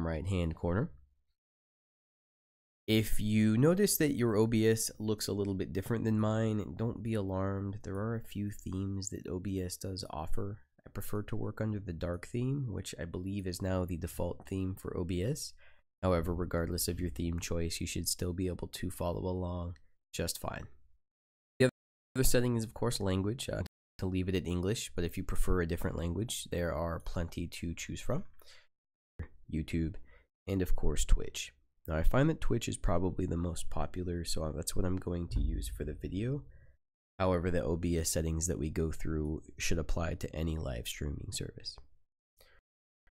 bottom right hand corner. If you notice that your OBS looks a little bit different than mine, don't be alarmed. There are a few themes that OBS does offer. I prefer to work under the dark theme, which I believe is now the default theme for OBS. However, regardless of your theme choice, you should still be able to follow along just fine. The other setting is, of course, language. To leave it in English, but if you prefer a different language, there are plenty to choose from. YouTube, and of course, Twitch. Now, I find that Twitch is probably the most popular, so that's what I'm going to use for the video. However, the OBS settings that we go through should apply to any live streaming service.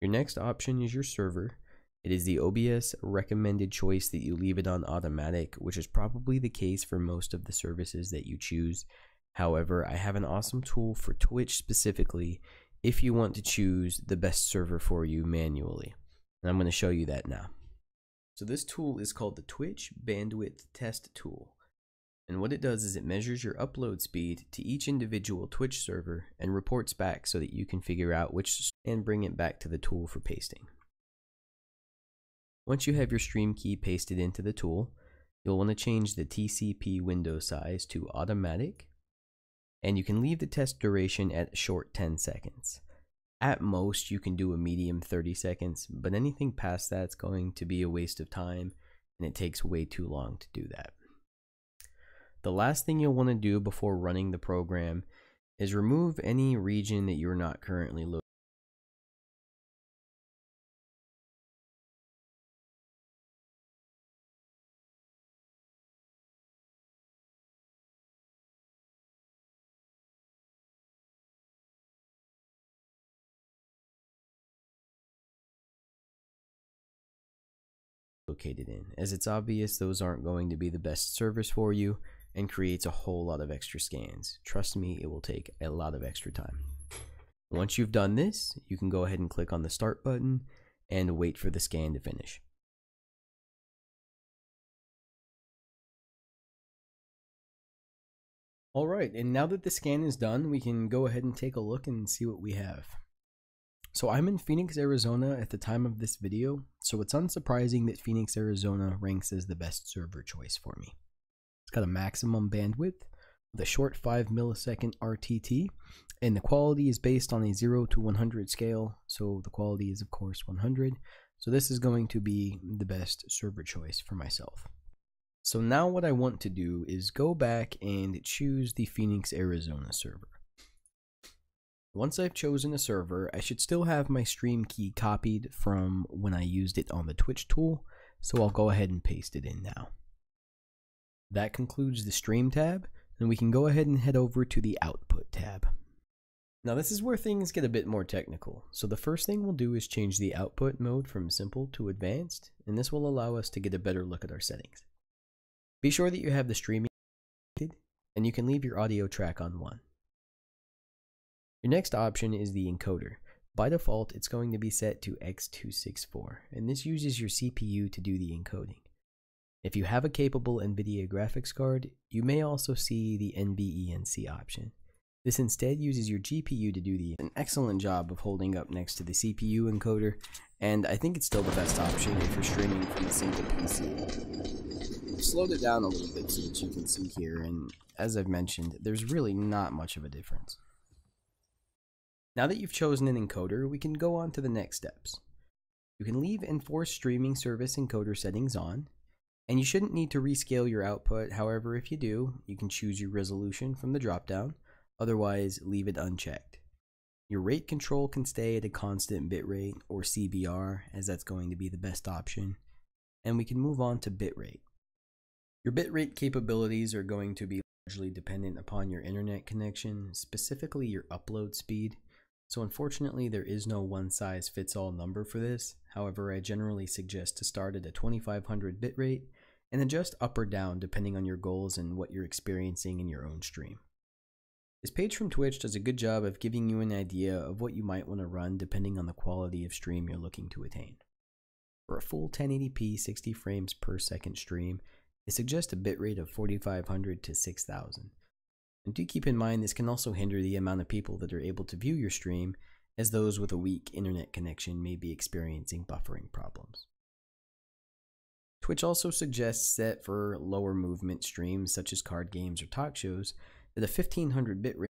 Your next option is your server. It is the OBS recommended choice that you leave it on automatic, which is probably the case for most of the services that you choose. However, I have an awesome tool for Twitch specifically if you want to choose the best server for you manually. And I'm going to show you that now. So this tool is called the Twitch Bandwidth Test Tool. And what it does is it measures your upload speed to each individual Twitch server and reports back so that you can figure out which and bring it back to the tool for pasting. Once you have your stream key pasted into the tool, you'll want to change the TCP window size to automatic, and you can leave the test duration at short 10 seconds. At most, you can do a medium 30 seconds, but anything past that's going to be a waste of time, and it takes way too long to do that. The last thing you'll want to do before running the program is remove any region that you're not currently located in, as it's obvious those aren't going to be the best servers for you and creates a whole lot of extra scans. Trust me, it will take a lot of extra time. Once you've done this, you can go ahead and click on the start button and wait for the scan to finish. Alright, and now that the scan is done, we can go ahead and take a look and see what we have. So I'm in Phoenix, Arizona at the time of this video, so it's unsurprising that Phoenix, Arizona ranks as the best server choice for me. It's got a maximum bandwidth with a short 5 millisecond RTT, and the quality is based on a 0 to 100 scale, so the quality is of course 100. So this is going to be the best server choice for myself. So now what I want to do is go back and choose the Phoenix, Arizona server. Once I've chosen a server, I should still have my stream key copied from when I used it on the Twitch tool, so I'll go ahead and paste it in now. That concludes the stream tab, and we can go ahead and head over to the output tab. Now this is where things get a bit more technical, so the first thing we'll do is change the output mode from simple to advanced, and this will allow us to get a better look at our settings. Be sure that you have the streaming and you can leave your audio track on 1. Your next option is the encoder. By default, it's going to be set to X264, and this uses your CPU to do the encoding. If you have a capable NVIDIA graphics card, you may also see the NVENC option. This instead uses your GPU to do an excellent job of holding up next to the CPU encoder, and I think it's still the best option if you're streaming from a single PC. I've slowed it down a little bit so that you can see here, and as I've mentioned, there's really not much of a difference. Now that you've chosen an encoder, we can go on to the next steps. You can leave Enforce Streaming Service encoder settings on, and you shouldn't need to rescale your output. However, if you do, you can choose your resolution from the dropdown, otherwise leave it unchecked. Your rate control can stay at a constant bitrate or CBR, as that's going to be the best option, and we can move on to bitrate. Your bitrate capabilities are going to be largely dependent upon your internet connection, specifically your upload speed. So unfortunately, there is no one-size-fits-all number for this. However, I generally suggest to start at a 2500 bitrate and adjust up or down depending on your goals and what you're experiencing in your own stream. This page from Twitch does a good job of giving you an idea of what you might want to run depending on the quality of stream you're looking to attain. For a full 1080p 60 frames per second stream, they suggest a bitrate of 4500 to 6000. And do keep in mind this can also hinder the amount of people that are able to view your stream, as those with a weak internet connection may be experiencing buffering problems. Twitch also suggests that for lower movement streams such as card games or talk shows, that a 1500 bitrate